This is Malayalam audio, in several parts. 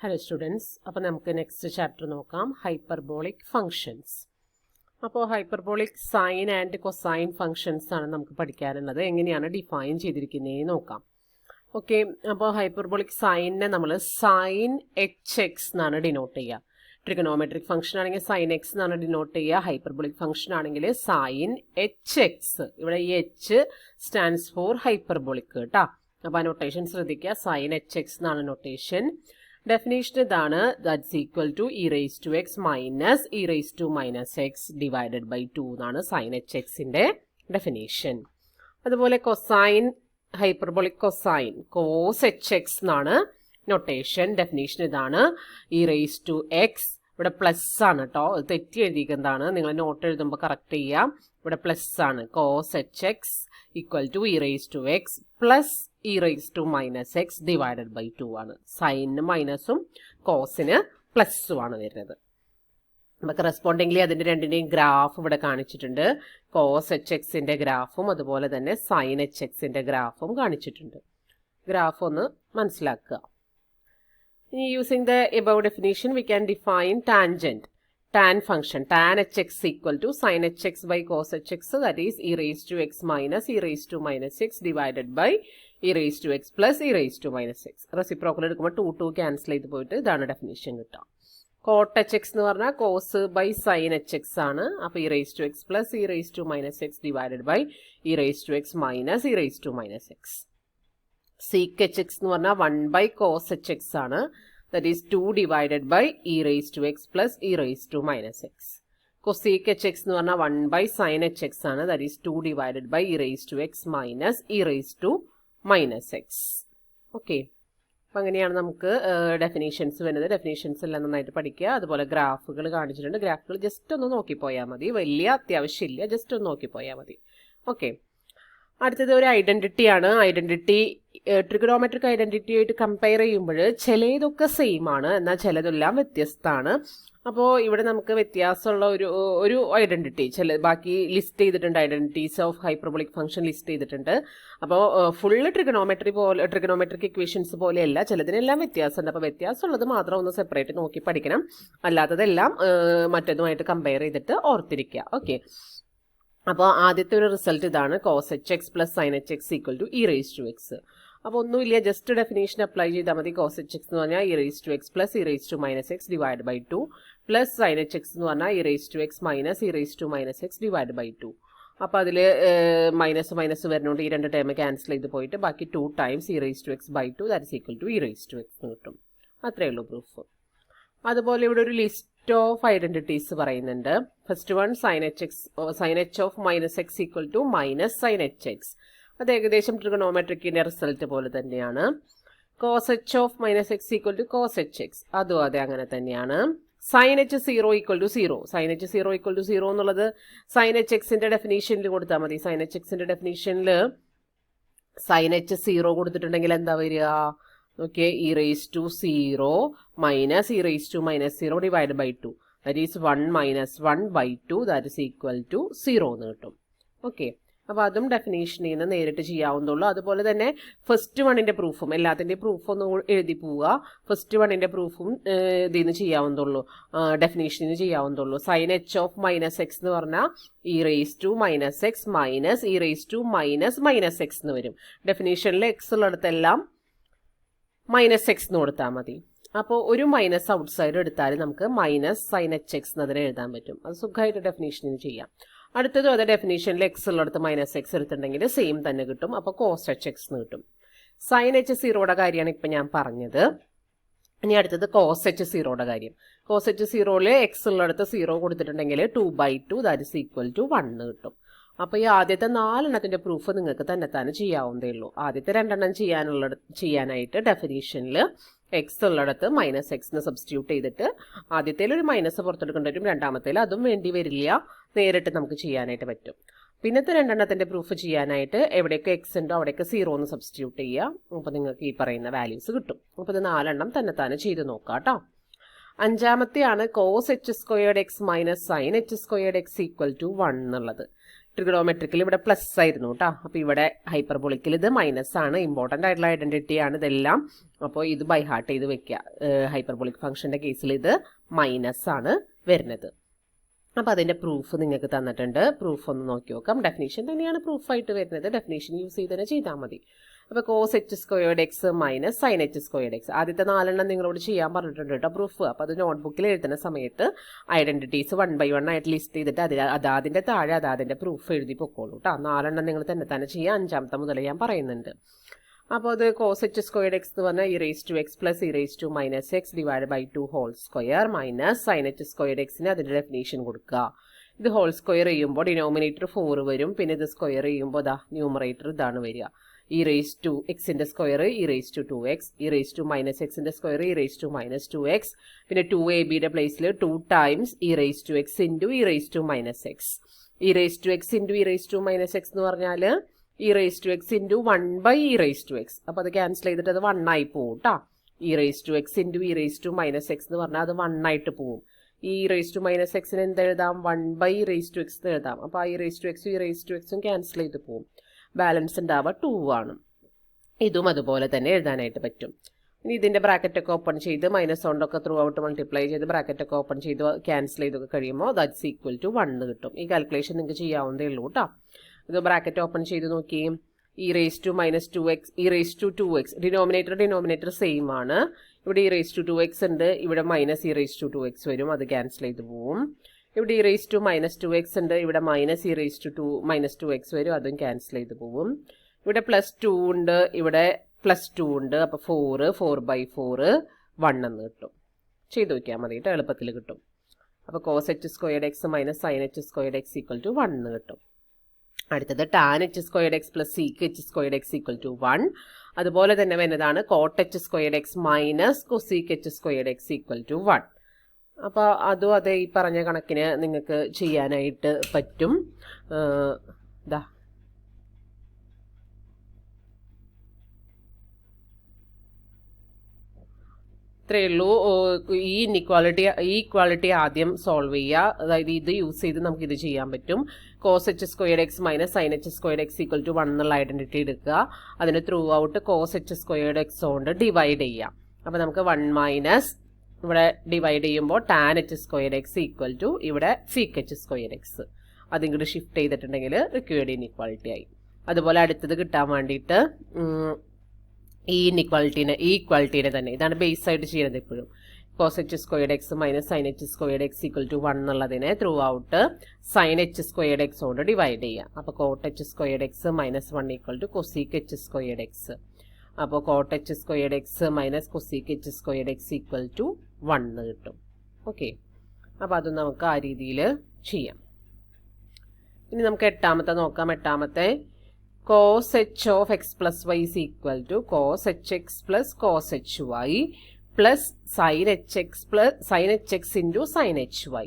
Hello students, അപ്പോൾ നമുക്ക് നെക്സ്റ്റ് ചാപ്റ്റർ നോക്കാം ഹൈപ്പർബോളിക് ഫങ്ഷൻസ്. അപ്പോൾ hyperbolic sine and cosine functions ആണ് നമുക്ക് പഠിക്കാനുള്ളത്. എങ്ങനെയാണ് ഡിഫൈൻ ചെയ്തിരിക്കുന്നതെന്ന് നോക്കാം. ഓക്കെ, അപ്പോൾ ഹൈപ്പർബോളിക് സൈനിനെ നമ്മൾ സൈൻ എച്ച് എക്സ് എന്നാണ് ഡിനോട്ട് ചെയ്യുക. ട്രിഗണോമെട്രിക് ഫംഗ്ഷൻ ആണെങ്കിൽ സൈൻ എക്സ് എന്നാണ് ഡിനോട്ട് ചെയ്യുക. ഹൈപ്പർബോളിക് ഫംഗ്ഷൻ ആണെങ്കിൽ സൈൻ എച്ച് എക്സ്. ഇവിടെ ഈ എച്ച് സ്റ്റാൻഡ്സ് ഫോർ ഹൈപ്പർബോളിക് കേട്ടോ. അപ്പോൾ ആ നൊട്ടേഷൻ ശ്രദ്ധിക്കുക, സൈൻ എച്ച് എക്സ് എന്നാണ് നൊട്ടേഷൻ. ഡെഫിനേഷൻ ഇതാണ്, that's equal to e raise to x minus E raise to minus x divided by 2 എന്നാണ് സൈൻ എച്ച് എക്സിന്റെ ഡെഫിനേഷൻ. അതുപോലെ cosine, hyperbolic cosine cos H x എന്നാണ് നൊട്ടേഷൻ. ഡെഫിനേഷൻ ഇതാണ്, ഇ റേസ് ടു എക്സ്. ഇവിടെ പ്ലസ് ആണ് കേട്ടോ, തെറ്റി എഴുതിക്കുന്നതാണ്, നിങ്ങൾ നോട്ട് എഴുതുമ്പോൾ കറക്റ്റ് ചെയ്യാം. ഇവിടെ പ്ലസ് ആണ്. Cos H x equal to e raise to x plus e raise to minus x divided by 2 ആണ്. സൈനിന് മൈനസും കോസിന് പ്ലസും ആണ് വരുന്നത്. അപ്പോൾ കറസ്പോണ്ടിംഗ്ലി അതിൻ്റെ രണ്ടിൻ്റെയും ഗ്രാഫ് ഇവിടെ കാണിച്ചിട്ടുണ്ട്. കോസ് എച്ച് എക്സിൻ്റെ ഗ്രാഫും അതുപോലെ തന്നെ സൈൻ എച്ച് എക്സിൻ്റെ ഗ്രാഫും കാണിച്ചിട്ടുണ്ട്. ഗ്രാഫ് ഒന്ന് മനസ്സിലാക്കുക. ഇനി using the above definition we can define tangent. Tan function, tan hx equal to sin hx by cos hx, that is e raised to x minus e raised to minus x divided by e raised to x plus e raised to minus x. Reciprocal എടുക്കുമ്പോൾ 2 ക്യാൻസൽ ചെയ്ത് പോയിട്ട് ഇതാണ് ഡെഫിനേഷൻ കിട്ടുക. കോട്ട് എച്ച് എക്സ് എന്ന് പറഞ്ഞാൽ cos by sine H x ആണ്. അപ്പോൾ e raise to x plus e raise to minus x divided by e raise to x minus E raise to minus x. Sec h x എന്ന് പറഞ്ഞാൽ 1 ബൈ കോസ് എച്ച് എക്സ് ആണ്. That is 2 divided by e raised to x plus e raised to minus x. Cosec hx എന്ന് പറഞ്ഞാൽ 1 by sin hx ആണ്. That is 2 divided by e raised to x minus e raised to minus x. Okay, അപ്പം അങ്ങനെയാണ് നമുക്ക് ഡെഫിനേഷൻസ് വരുന്നത്. ഡെഫിനേഷൻസ് എല്ലാം നന്നായിട്ട് പഠിക്കുക. അതുപോലെ ഗ്രാഫുകൾ കാണിച്ചിട്ടുണ്ട്. ഗ്രാഫുകൾ ജസ്റ്റ് ഒന്ന് നോക്കിപ്പോയാൽ മതി, വലിയ അത്യാവശ്യമില്ല, ജസ്റ്റ് ഒന്ന് നോക്കിപ്പോയാൽ മതി. ഓക്കെ, അടുത്തത് ഒരു ഐഡന്റിറ്റിയാണ്. ഐഡന്റിറ്റി ട്രിഗണോമെട്രിക് ഐഡന്റിറ്റി ആയിട്ട് കമ്പയർ ചെയ്യുമ്പോൾ ചിലതൊക്കെ സെയിം ആണ്, എന്നാൽ ചിലതെല്ലാം വ്യത്യസ്തമാണ്. അപ്പോൾ ഇവിടെ നമുക്ക് വ്യത്യാസമുള്ള ഒരു ഐഡന്റിറ്റി ബാക്കി ലിസ്റ്റ് ചെയ്തിട്ടുണ്ട്. Identities of hyperbolic function list ചെയ്തിട്ടുണ്ട്. അപ്പോൾ ഫുള്ള് ട്രിഗണോമെട്രിക് ഇക്വേഷൻസ് പോലെയല്ല, ചിലതിനെല്ലാം വ്യത്യാസമുണ്ട്. അപ്പോൾ വ്യത്യാസമുള്ളത് മാത്രം ഒന്ന് സെപ്പറേറ്റ് നോക്കി പഠിക്കണം, അല്ലാത്തതെല്ലാം മറ്റൊന്നുമായിട്ട് കമ്പയർ ചെയ്തിട്ട് ഓർത്തിരിക്കുക. ഓക്കെ, അപ്പോൾ ആദ്യത്തെ ഒരു റിസൾട്ട് ഇതാണ്, cos H x plus sine H x equal to e raise to x. അപ്പോൾ ഒന്നുമില്ല, ജസ്റ്റ് ഡെഫിനേഷൻ അപ്ലൈ ചെയ്താൽ മതി. കോസ് എച്ച് എക്സ് എന്ന് പറഞ്ഞാൽ E raise to x plus e raise to minus x divide by 2 plus sine H x എന്ന് പറഞ്ഞാൽ E raise to x minus E raise to minus x divide by 2. അപ്പോൾ അതിൽ മൈനസ് വരുന്നതുകൊണ്ട് ഈ രണ്ട് ടേം ക്യാൻസൽ ചെയ്ത് പോയിട്ട് ബാക്കി 2 times e raise to x by 2 that is equal to e raise to x കിട്ടും. അത്രയേ ഉള്ളൂ പ്രൂഫ്. അതുപോലെ ഇവിടെ ഒരു ലിസ്റ്റ് ഓഫ് ഐഡന്റിറ്റീസ് പറയുന്നുണ്ട്. First one sine H of minus x equal to minus sine H x. അത് ഏകദേശം ട്രിഗണോമെട്രിക്കിന്റെ റിസൾട്ട് പോലെ തന്നെയാണ്. Cos h of minus x equal to cos H x, അതും അതെ അങ്ങനെ തന്നെയാണ്. Sine h 0 equal to 0, sign h 0 equal to 0 എന്നുള്ളത് സൈൻ എച്ച് എക്സിന്റെ ഡെഫിനേഷനിൽ കൊടുത്താൽ മതി. സൈൻ എച്ച് എക്സിന്റെ ഡെഫിനേഷനിൽ സൈൻ എച്ച് 0 കൊടുത്തിട്ടുണ്ടെങ്കിൽ എന്താ വരിക? Okay, e raise to 0 minus E raise to minus 0 divide by 2, that is 1 minus 1 by 2 that is equal to 0 എന്ന് കിട്ടും. ഓക്കെ, അപ്പോൾ അതും ഡെഫിനേഷനിൽ നിന്ന് നേരിട്ട് ചെയ്യാവുന്നുള്ളൂ. അതുപോലെ തന്നെ ഫസ്റ്റ് വണ്ണിൻ്റെ പ്രൂഫും എല്ലാത്തിൻ്റെയും പ്രൂഫ് ഒന്ന് എഴുതി പോവുക. ഫസ്റ്റ് വണ്ണിൻ്റെ പ്രൂഫും ഇതിൽ നിന്ന് ചെയ്യാവുന്നുള്ളൂ, ഡെഫിനേഷനിൽ നിന്ന് ചെയ്യാവുന്നുള്ളൂ. Sine H of minus X എന്ന് പറഞ്ഞാൽ E raise to minus X minus E raise to minus minus X എന്ന് വരും. ഡെഫിനേഷനിൽ എക്സ് ഉള്ളിടത്തെല്ലാം മൈനസ് എക്സ് എന്ന് കൊടുത്താൽ മതി. അപ്പോൾ ഒരു മൈനസ് ഔട്ട് സൈഡ് എടുത്താൽ നമുക്ക് മൈനസ് സൈൻ എച്ച് എക്സ് എന്നതിനെ എഴുതാൻ പറ്റും. അത് സുഖമായിട്ട് ഡെഫിനേഷനിൽ ചെയ്യാം. അടുത്തതും അതേ ഡെഫിനേഷനിൽ എക്സ് ഉള്ളിടത്ത് മൈനസ് എക്സ് എടുത്തിട്ടുണ്ടെങ്കിൽ സെയിം തന്നെ കിട്ടും. അപ്പോൾ കോസ് എച്ച് എക്സ് എന്ന് കിട്ടും. സൈൻ എച്ച് 0യുടെ കാര്യമാണ് ഇപ്പം ഞാൻ പറഞ്ഞത്. ഇനി അടുത്തത് കോസ് എച്ച് 0യുടെ കാര്യം. കോസ് എച്ച് 0യിൽ എക്സ് ഉള്ളിടത്ത് 0 കൊടുത്തിട്ടുണ്ടെങ്കിൽ 2/2 ദാറ്റ് ഇസ് ഈക്വൽ ടു 1 കിട്ടും. അപ്പോൾ ഈ ആദ്യത്തെ 4 പ്രൂഫ് നിങ്ങൾക്ക് തന്നെ ചെയ്യാവുന്നതേ ഉള്ളൂ. ആദ്യത്തെ 2 ചെയ്യാനായിട്ട് ഡെഫിനേഷനിൽ എക്സ് ഉള്ളിടത്ത് മൈനസ് എക്സിന് സബ്സ്റ്റിറ്റ്യൂട്ട് ചെയ്തിട്ട് ആദ്യത്തേൽ ഒരു മൈനസ് പുറത്തെടുക്കേണ്ടി വരും, രണ്ടാമത്തേൽ അതും വേണ്ടി വരില്ല, നേരിട്ട് നമുക്ക് ചെയ്യാനായിട്ട് പറ്റും. പിന്നത്തെ 2 പ്രൂഫ് ചെയ്യാനായിട്ട് എവിടെയൊക്കെ എക്സ് ഉണ്ടോ അവിടെയൊക്കെ 0 എന്ന് സബ്സ്റ്റിറ്റ്യൂട്ട് ചെയ്യുക. അപ്പോൾ നിങ്ങൾക്ക് ഈ പറയുന്ന വാല്യൂസ് കിട്ടും. അപ്പോൾ ഇത് 4 തന്നെ ചെയ്ത് നോക്കാം കേട്ടോ. അഞ്ചാമത്തെയാണ് cos H squared X minus sine H squared X equal to 1 എന്നുള്ളത്. ട്രിഗണോമെട്രിക്കൽ ഇവിടെ പ്ലസ് ആയിരുന്നു കേട്ടോ. അപ്പോൾ ഇവിടെ ഹൈപ്പർബോളിക്കിൽ ഇത് മൈനസ് ആണ്. ഇമ്പോർട്ടൻ്റ് ആയിട്ടുള്ള ഐഡൻറ്റിറ്റിയാണ് ഇതെല്ലാം. അപ്പോൾ ഇത് ബൈ ഹാർട്ട് ചെയ്ത് വെക്കുക. ഹൈപ്പർബോളിക് ഫംഗ്ഷൻ്റെ കേസിൽ ഇത് മൈനസ് ആണ് വരുന്നത്. അപ്പോൾ അതിൻ്റെ പ്രൂഫ് നിങ്ങൾക്ക് തന്നിട്ടുണ്ട്. പ്രൂഫ് ഒന്ന് നോക്കി നോക്കാം. ഡെഫിനേഷൻ തന്നെയാണ് പ്രൂഫായിട്ട് വരുന്നത്. ഡെഫിനേഷൻ യൂസ് ചെയ്ത് തന്നെ ചെയ്താൽ മതി. അപ്പോൾ cos H squared X minus sine H squared x ആദ്യത്തെ 4 നിങ്ങളോട് ചെയ്യാൻ പറഞ്ഞിട്ടുണ്ട് കേട്ടോ പ്രൂഫ്. അപ്പോൾ അത് നോട്ട്ബുക്കിൽ എഴുതുന്ന സമയത്ത് ഐഡൻറ്റിറ്റീസ് 1 by 1 ആയിട്ട് ലിസ്റ്റ് ചെയ്തിട്ട് അതിൻ്റെ താഴെ അതിൻ്റെ പ്രൂഫ് എഴുതി പൊക്കോളൂ കേട്ടോ. 4 നിങ്ങൾ തന്നെ ചെയ്യുക. 5ാമത്തെ മുതൽ ഞാൻ പറയുന്നുണ്ട്. അപ്പോൾ അത് കോസ് എച്ച് സ്ക്വയർഡ് എക്സ് എന്ന് പറഞ്ഞാൽ e⁻x plus e⁻−x divide by 2 whole square minus sine H squared എക്സിന് അതിൻ്റെ ഡെഫിനേഷൻ കൊടുക്കുക. ഇത് ഹോൾ സ്ക്വയർ ചെയ്യുമ്പോൾ ഡിനോമിനേറ്റർ 4 വരും. പിന്നെ ഇത് സ്ക്വയർ ചെയ്യുമ്പോൾ ന്യൂമറേറ്റർ ഇതാണ് വരിക. e⁻xന്റെ സ്ക്വയർ e⁻2x e⁻−xന്റെ സ്ക്വയർ e⁻−2x പിന്നെ 2ab പ്ലേസിൽ 2 times e⁻x into e⁻−x e⁻x into e⁻−x എന്ന് പറഞ്ഞാൽ e⁻x ഇൻറ്റു 1 by e⁻x. അപ്പോൾ അത് ക്യാൻസൽ ചെയ്തിട്ട് അത് 1 ആയി പോകും കേട്ടോ. e⁻x ഇൻറ്റു e⁻−x എന്ന് പറഞ്ഞാൽ അത് 1 ആയിട്ട് പോകും. ഈ e⁻−xന് എന്തെഴുതാം 1 by e⁻x എന്ന് എഴുതാം. അപ്പോൾ ആ e⁻xും e⁻xും ക്യാൻസൽ ചെയ്ത് പോകും. ബാലൻസ് ഉണ്ടാവുക 2 ആണ്. ഇതും അതുപോലെ തന്നെ എഴുതാനായിട്ട് പറ്റും. ഇനി ഇതിൻ്റെ ബ്രാക്കറ്റൊക്കെ ഓപ്പൺ ചെയ്ത് മൈനസ് കൊണ്ടൊക്കെ ത്രൂ ഔട്ട് മൾട്ടിപ്ലൈ ചെയ്ത് ബ്രാക്കറ്റൊക്കെ ഓപ്പൺ ചെയ്ത് ക്യാൻസൽ ചെയ്തൊക്കെ കഴിയുമ്പോൾ ദാറ്റ്സ് ഈക്വൽ ടു 1 കിട്ടും. ഈ കാൽക്കുലേഷൻ നിങ്ങൾക്ക് ചെയ്യാവുന്നതേ ഉള്ളൂ കേട്ടോ. ഇത് ബ്രാക്കറ്റ് ഓപ്പൺ ചെയ്ത് നോക്കി. e⁻−2x e⁻2x ഡിനോമിനേറ്റർ സെയിം ആണ്. ഇവിടെ e⁻2x ഉണ്ട്. ഇവിടെ മൈനസ് e⁻2x വരും. അത് ക്യാൻസൽ ചെയ്ത് പോവും. ഇവിടെ e⁻−2x ഉണ്ട്. ഇവിടെ മൈനസ് e⁻2x വരും. അതും ക്യാൻസൽ ചെയ്ത് പോവും. ഇവിടെ +2 ഉണ്ട്. ഇവിടെ +2 ഉണ്ട്. അപ്പോൾ 4 by 4 1 എന്ന് കിട്ടും. ചെയ്ത് നോക്കിയാൽ മതി കേട്ടോ. എളുപ്പത്തിൽ കിട്ടും. അപ്പോൾ cos H squared X minus sine H squared X equal to 1 എന്ന് കിട്ടും. അടുത്തത് tan H squared x plus sec H squared X equal to 1. അതുപോലെ തന്നെ വരുന്നതാണ് cot H squared X minus cosec H squared X equal to 1. അപ്പോൾ അതും അതേ ഈ പറഞ്ഞ കണക്കിന് നിങ്ങൾക്ക് ചെയ്യാനായിട്ട് പറ്റും. ഇത്രയേ ഉള്ളൂ. ഈ ഇക്വാളിറ്റി ആദ്യം സോൾവ് ചെയ്യുക. അതായത് ഇത് യൂസ് ചെയ്ത് നമുക്ക് ഇത് ചെയ്യാൻ പറ്റും. Cos H squared X minus sine H squared X equal to 1 എന്നുള്ള ഐഡൻറ്റിറ്റി എടുക്കുക. അതിന് throughout cos H squared X കൊണ്ട് ഡിവൈഡ് ചെയ്യാം. അപ്പോൾ നമുക്ക് 1 മൈനസ് ഇവിടെ ഡിവൈഡ് ചെയ്യുമ്പോൾ tan H squared X equal to ഇവിടെ സീക്ക് എച്ച് സ്ക്വയർഡ് എക്സ് അതിങ്ങോട്ട് ഷിഫ്റ്റ് ചെയ്തിട്ടുണ്ടെങ്കിൽ റിക്വയർഡ് ഇൻഇക്വാളിറ്റി ആയി. അതുപോലെ അടുത്തത് കിട്ടാൻ വേണ്ടിയിട്ട് ഈ ഇക്വാളിറ്റീനെ തന്നെ ഇതാണ് ബേസ് ആയിട്ട് ചെയ്യുന്നത് എപ്പോഴും. Cos H squared X minus sine H squared X equal to 1 എന്നുള്ളതിനെ throughout sine H squared X കൊണ്ട് ഡിവൈഡ് ചെയ്യാം. അപ്പോൾ cot H squared X minus 1 equal to cosec H squared X. അപ്പോൾ cot H squared X minus cosec H squared X equal to 1 കിട്ടും. ഓക്കെ, അപ്പോൾ അത് നമുക്ക് ആ രീതിയിൽ ചെയ്യാം. ഇനി നമുക്ക് എട്ടാമത്തെ നോക്കാം. എട്ടാമത്തെ cos h of x plus y is equal to cos hx plus cos hy plus sin hx into sin hy.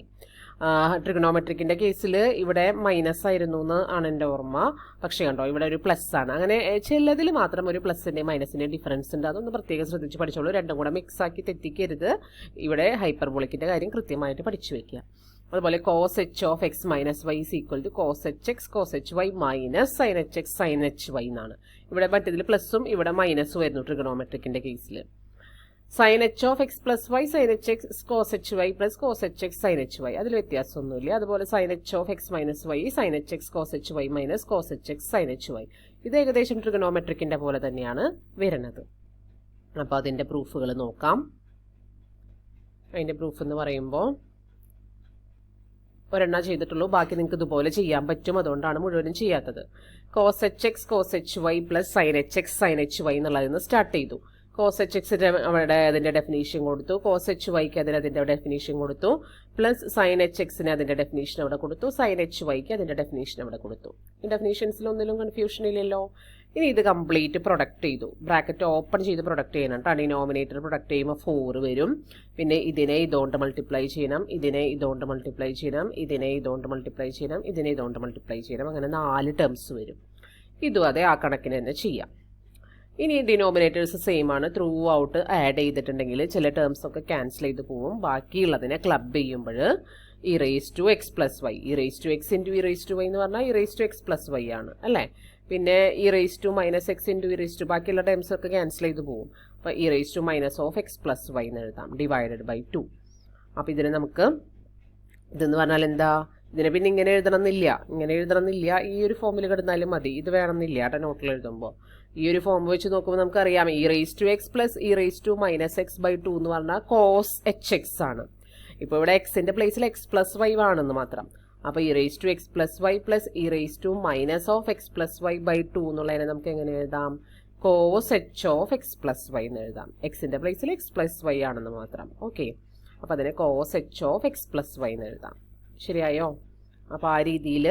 ട്രിഗണോമെട്രിക്കിൻ്റെ കേസിൽ ഇവിടെ മൈനസ് ആയിരുന്നു എന്നാണ് എൻ്റെ ഓർമ്മ. പക്ഷേ കണ്ടോ ഇവിടെ ഒരു പ്ലസ് ആണ്. അങ്ങനെ ചിലതിൽ മാത്രം ഒരു പ്ലസിൻ്റെയും മൈനസിൻ്റെയും ഡിഫറൻസ് ഉണ്ട്. അതൊന്ന് പ്രത്യേകം ശ്രദ്ധിച്ച് പഠിച്ചോളൂ. രണ്ടും കൂടെ മിക്സ് ആക്കി തെറ്റിക്കരുത്. ഇവിടെ ഹൈപ്പർബോളിക്കിൻ്റെ കാര്യം കൃത്യമായിട്ട് പഠിച്ചു വെക്കുക. അതുപോലെ cos h of x minus y is equal to cos hx cos hy minus sin hx sin hy എന്നാണ്. ഇവിടെ മറ്റേതിൽ പ്ലസും ഇവിടെ മൈനസും വരുന്നു ട്രിഗണോമെട്രിക്കിൻ്റെ കേസിൽ. sin h of x plus y sin hx cos hy plus cos hx sin hy അതിൽ വ്യത്യാസമൊന്നുമില്ല. അതുപോലെ sin h of x minus y sin hx cos hy minus cos hx sin hy ഇത് ഏകദേശം ട്രിഗണോമെട്രിക്കിൻ്റെ പോലെ തന്നെയാണ് വരുന്നത്. അപ്പോൾ അതിൻ്റെ പ്രൂഫുകൾ നോക്കാം. അതിൻ്റെ പ്രൂഫ് എന്ന് പറയുമ്പോൾ ഒരെണ്ണം ചെയ്തിട്ടുള്ളൂ. ബാക്കി നിങ്ങൾക്ക് ഇതുപോലെ ചെയ്യാൻ പറ്റും. അതുകൊണ്ടാണ് മുഴുവനും ചെയ്യാത്തത്. cos hx cos hy plus sin hx sin hy എന്നുള്ളതിൽ നിന്ന് സ്റ്റാർട്ട് ചെയ്തു. cos hxന്റെ അവിടെ അതിൻ്റെ ഡെഫിനേഷൻ കൊടുത്തു, cos hyക്ക് അതിൻ്റെ ഡെഫിനേഷൻ കൊടുത്തു, പ്ലസ് sin hxന് അതിൻ്റെ ഡെഫിനേഷൻ അവിടെ കൊടുത്തു, sin hyക്ക് അതിൻ്റെ ഡെഫിനേഷൻ അവിടെ കൊടുത്തു. ഈ ഡെഫിനേഷൻസിലൊന്നിലും കൺഫ്യൂഷൻ ഇല്ലല്ലോ. ഇനി ഇത് കംപ്ലീറ്റ് പ്രൊഡക്റ്റ് ചെയ്തു. ബ്രാക്കറ്റ് ഓപ്പൺ ചെയ്ത് പ്രൊഡക്റ്റ് ചെയ്യണം. ഡിനോമിനേറ്റർ പ്രൊഡക്റ്റ് ചെയ്യുമ്പോൾ 4 വരും. പിന്നെ ഇതിനെ ഇതുകൊണ്ട് മൾട്ടിപ്ലൈ ചെയ്യണം, ഇതിനെ ഇതുകൊണ്ട് മൾട്ടിപ്ലൈ ചെയ്യണം, ഇതിനെ ഇതുകൊണ്ട് മൾട്ടിപ്ലൈ ചെയ്യണം, ഇതിനെ ഇതുകൊണ്ട് മൾട്ടിപ്ലൈ ചെയ്യണം. അങ്ങനെ 4 ടേംസ് വരും. ഇതും അതെ ആ കണക്കിന് തന്നെ ചെയ്യാം. ഇനി ഡിനോമിനേറ്റേഴ്സ് സെയിം ആണ്. ത്രൂ ഔട്ട് ആഡ് ചെയ്തിട്ടുണ്ടെങ്കിൽ ചില ടേംസ് ഒക്കെ ക്യാൻസൽ ചെയ്ത് പോവും. ബാക്കിയുള്ളതിനെ ക്ലബ് ചെയ്യുമ്പോൾ e raise to x plus y. E raise to x into e raise to y എന്ന് പറഞ്ഞാൽ E raise to x plus y ആണ് അല്ലേ. പിന്നെ e raise to minus x into e raise to ബാക്കിയുള്ള ടേംസ് ഒക്കെ ക്യാൻസൽ ചെയ്ത് പോകും. അപ്പോൾ e raise to minus of x plus y എന്ന് എഴുതാം ഡിവൈഡഡ് ബൈ 2. അപ്പോൾ ഇതിനെ നമുക്ക് ഇതെന്ന് പറഞ്ഞാൽ എന്താ, ഇതിനെ പിന്നെ ഇങ്ങനെ എഴുതണമെന്നില്ല, ഈ ഒരു ഫോമിൽ കിടന്നാലും മതി. ഇത് വേണമെന്നില്ല കേട്ടോ നോട്ടിൽ എഴുതുമ്പോൾ. ഈ ഒരു ഫോം വെച്ച് നോക്കുമ്പോൾ നമുക്കറിയാം e raise to x plus e raise to minus x by 2 എന്ന് പറഞ്ഞാൽ കോസ് എച്ച് എക്സ് ആണ്. ഇപ്പോൾ ഇവിടെ എക്സിന്റെ പ്ലേസിൽ എക്സ് പ്ലസ് വൈ ആണെന്ന് മാത്രം. അപ്പോൾ e raise to x plus y plus e raise to minus of x plus y by 2 എന്നുള്ളതിനെ നമുക്ക് എങ്ങനെ എഴുതാം, cos h of x plus y എന്ന് എഴുതാം. എക്സിന്റെ പ്ലേസിൽ എക്സ് പ്ലസ് വൈ ആണെന്ന് മാത്രം. ഓക്കെ, അപ്പോൾ അതിനെ cos h of x plus y എന്ന് എഴുതാം. ശരിയായോ? അപ്പോൾ ആ രീതിയിൽ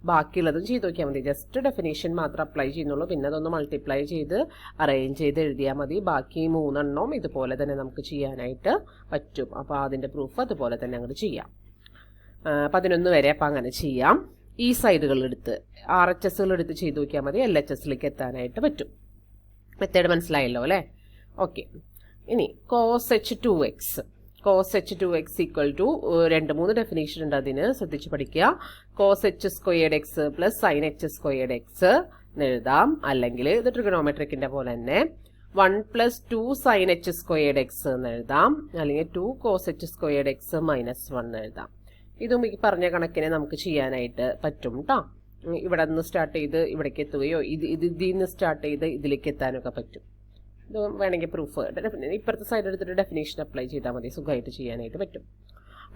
ബാക്കിയുള്ളതും ചെയ്ത് നോക്കിയാൽ മതി. ജസ്റ്റ് ഡെഫിനേഷൻ മാത്രം അപ്ലൈ ചെയ്യുന്നുള്ളൂ. പിന്നെ അതൊന്ന് മൾട്ടിപ്ലൈ ചെയ്ത് അറേഞ്ച് ചെയ്ത് എഴുതിയാൽ മതി. ബാക്കി 3 എണ്ണം ഇതുപോലെ തന്നെ നമുക്ക് ചെയ്യാനായിട്ട് പറ്റും. അപ്പോൾ അതിൻ്റെ പ്രൂഫ് അതുപോലെ തന്നെ അങ്ങോട്ട് ചെയ്യാം. 11 വരെ അപ്പം അങ്ങനെ ചെയ്യാം. ഈ സൈഡുകളെടുത്ത് RHSകളെടുത്ത് ചെയ്ത് നോക്കിയാൽ മതി. LHSലേക്ക് എത്താനായിട്ട് പറ്റും. മെത്തേഡ് മനസ്സിലായല്ലോ അല്ലേ? ഓക്കെ, ഇനി cos H 2x. Cos H 2x equal to 2-3 definition ഉണ്ട്, അതിന് ശ്രദ്ധിച്ച് പഠിക്കുക. Cos H squared x plus sine H squared x എന്ന് എഴുതാം. അല്ലെങ്കിൽ ഇത് ട്രിഗണോമെട്രിക്കിന്റെ പോലെ തന്നെ 1 + 2 സൈൻ എച്ച് സ്ക്വയേർഡ് എക്സ് എന്ന് എഴുതാം. അല്ലെങ്കിൽ 2 cos H squared X minus 1 എന്ന് എഴുതാം. ഇതും ഈ പറഞ്ഞ കണക്കിനെ നമുക്ക് ചെയ്യാനായിട്ട് പറ്റും കേട്ടോ. ഇവിടെ നിന്ന് സ്റ്റാർട്ട് ചെയ്ത് ഇവിടേക്ക് എത്തുകയോ ഇതിൽ നിന്ന് സ്റ്റാർട്ട് ചെയ്ത് ഇതിലേക്ക് എത്താനൊക്കെ പറ്റും. ഇത് വേണമെങ്കിൽ പ്രൂഫ് ഇപ്പുറത്തെ സൈഡ് എടുത്തിട്ട് ഡെഫിനേഷൻ അപ്ലൈ ചെയ്താൽ മതി, സുഖമായിട്ട് ചെയ്യാനായിട്ട് പറ്റും.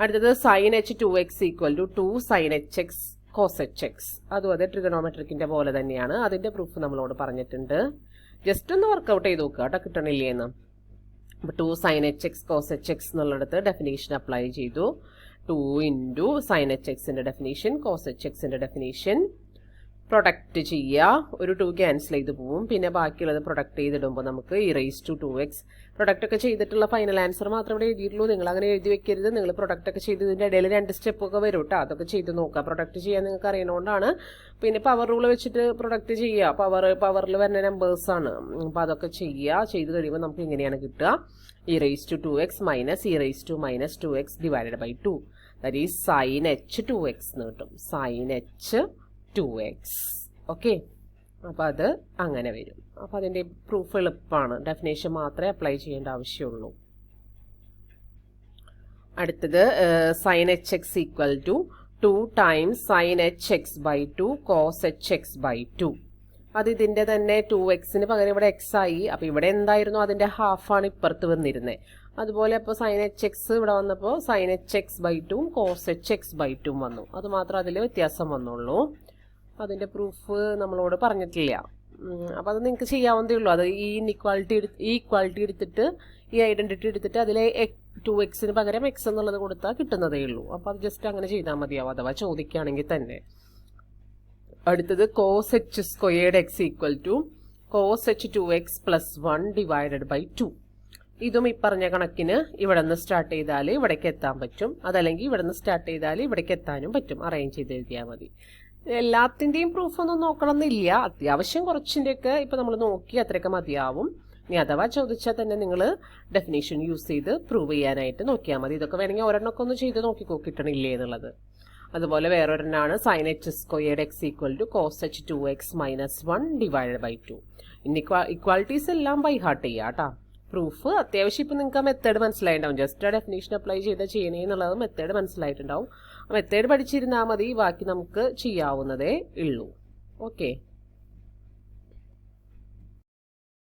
അടുത്തത് sine h 2x equal to 2 sine H X cos H x. അതും അതെ ട്രിഗണോമെട്രിക്കിന്റെ പോലെ തന്നെയാണ്. അതിന്റെ പ്രൂഫ് നമ്മളോട് പറഞ്ഞിട്ടുണ്ട്. ജസ്റ്റ് ഒന്ന് വർക്കൗട്ട് ചെയ്ത് നോക്കുക കേട്ടോ, കിട്ടണില്ലേന്ന്. അപ്പോൾ 2 sine H X cos H X എന്നുള്ളിടത്ത് ഡെഫിനേഷൻ അപ്ലൈ ചെയ്തു. 2 ഇൻറ്റു സൈൻ എച്ച് എക്സിന്റെ ഡെഫിനേഷൻ കോസ് എച്ച് എക്സിന്റെ ഡെഫിനേഷൻ. പ്രൊഡക്റ്റ് ചെയ്യുക, ഒരു 2 ക്യാൻസൽ ചെയ്ത് പോവും. പിന്നെ ബാക്കിയുള്ളത് പ്രൊഡക്റ്റ് ചെയ്തിടുമ്പോൾ നമുക്ക് E raise to 2x. Product ഒക്കെ ചെയ്തിട്ടുള്ള ഫൈനൽ ആൻസർ മാത്രം ഇവിടെ എഴുതിയിട്ടുള്ളൂ. നിങ്ങൾ അങ്ങനെ എഴുതി വെക്കരുത്. നിങ്ങൾ പ്രൊഡക്റ്റ് ഒക്കെ ചെയ്തതിൻ്റെ ഇടയിൽ 2 സ്റ്റെപ്പൊക്കെ വരും കേട്ടോ. അതൊക്കെ ചെയ്ത് നോക്കുക. പ്രൊഡക്റ്റ് ചെയ്യാൻ നിങ്ങൾക്ക് അറിയണോണ്ടാണ്. പിന്നെ പവർ റൂൾ വെച്ചിട്ട് പ്രൊഡക്റ്റ് ചെയ്യുക. പവറിൽ വരുന്ന നമ്പേഴ്സാണ്. അപ്പോൾ അതൊക്കെ ചെയ്യുക. ചെയ്ത് കഴിയുമ്പോൾ നമുക്ക് ഇങ്ങനെയാണ് കിട്ടുക, e raise to 2x minus E raise to minus 2x divided by 2. That is sine h 2x എന്ന് കിട്ടും. Sign h 2x. ഓക്കെ, അപ്പോൾ അത് അങ്ങനെ വരും. അപ്പോൾ അതിൻ്റെ പ്രൂഫ് എളുപ്പമാണ്. ഡെഫിനേഷൻ മാത്രമേ അപ്ലൈ ചെയ്യേണ്ട ആവശ്യമുള്ളൂ. അടുത്തത് sine H x equal to 2 times sine H x by 2 cos H x by 2. അത് ഇതിൻ്റെ തന്നെ 2xന് പകരം ഇവിടെ x ആയി. അപ്പോൾ ഇവിടെ എന്തായിരുന്നു അതിൻ്റെ ഹാഫാണ് ഇപ്പുറത്ത് വന്നിരുന്നത്. അതുപോലെ അപ്പോൾ സൈൻ എച്ച് എക്സ് ഇവിടെ വന്നപ്പോൾ sine H x by 2 cos H x by 2 വന്നു. അത് മാത്രം അതിൽ വ്യത്യാസം വന്നുള്ളൂ. അതിൻ്റെ പ്രൂഫ് നമ്മളോട് പറഞ്ഞിട്ടില്ല. അപ്പോൾ അത് നിങ്ങൾക്ക് ചെയ്യാവുന്നതേ ഉള്ളൂ. അത് ഈ ഇക്വാളിറ്റി എടുത്തിട്ട് ഈ ഐഡൻറ്റിറ്റി എടുത്തിട്ട് അതിലെ 2xന് പകരം x എന്നുള്ളത് കൊടുത്താൽ കിട്ടുന്നതേ ഉള്ളൂ. അപ്പോൾ അത് ജസ്റ്റ് അങ്ങനെ ചെയ്താൽ മതിയാവും, അഥവാ ചോദിക്കുകയാണെങ്കിൽ തന്നെ. അടുത്തത് cos H squared X equal to cos H 2x plus 1 divided by 2. ഇതും ഈ പറഞ്ഞ കണക്കിന് ഇവിടെ നിന്ന് സ്റ്റാർട്ട് ചെയ്താൽ ഇവിടേക്ക് എത്താൻ പറ്റും. അതല്ലെങ്കിൽ ഇവിടെ നിന്ന് സ്റ്റാർട്ട് ചെയ്താൽ ഇവിടേക്ക് എത്താനും പറ്റും. അറേഞ്ച് ചെയ്ത് എഴുതിയാൽ മതി. എല്ലാത്തിൻ്റെയും പ്രൂഫ് ഒന്നും നോക്കണമെന്നില്ല. അത്യാവശ്യം കുറച്ചിൻ്റെയൊക്കെ ഇപ്പം നമ്മൾ നോക്കി അത്രയൊക്കെ മതിയാവും. ഇനി അഥവാ ചോദിച്ചാൽ തന്നെ നിങ്ങൾ ഡെഫിനേഷൻ യൂസ് ചെയ്ത് പ്രൂവ് ചെയ്യാനായിട്ട് നോക്കിയാൽ മതി. ഇതൊക്കെ വേണമെങ്കിൽ ഒരെണ്ണമൊക്കെ ഒന്ന് ചെയ്ത് നോക്കിക്കോ കിട്ടണില്ലേ എന്നുള്ളത്. അതുപോലെ വേറൊരെണ്ണമാണ് sine H squared X equal to cos H 2x minus 1 divided by 2. ഇനി ഇക്വാളിറ്റീസ് എല്ലാം ബൈ ഹാർട്ട് ചെയ്യുക കേട്ടോ. പ്രൂഫ് അത്യാവശ്യം ഇപ്പം നിങ്ങൾക്ക് ആ മെത്തേഡ് മനസ്സിലായിട്ടുണ്ടാവും. ജസ്റ്റ് ആ ഡെഫിനേഷൻ അപ്ലൈ ചെയ്താൽ ചെയ്യണേ എന്നുള്ളത് മെത്തേഡ് മനസ്സിലായിട്ടുണ്ടാവും. മെത്തേഡ് പഠിച്ചിരുന്നാൽ മതി, ബാക്കി നമുക്ക് ചെയ്യാവുന്നതേ ഉള്ളൂ. ഓക്കെ.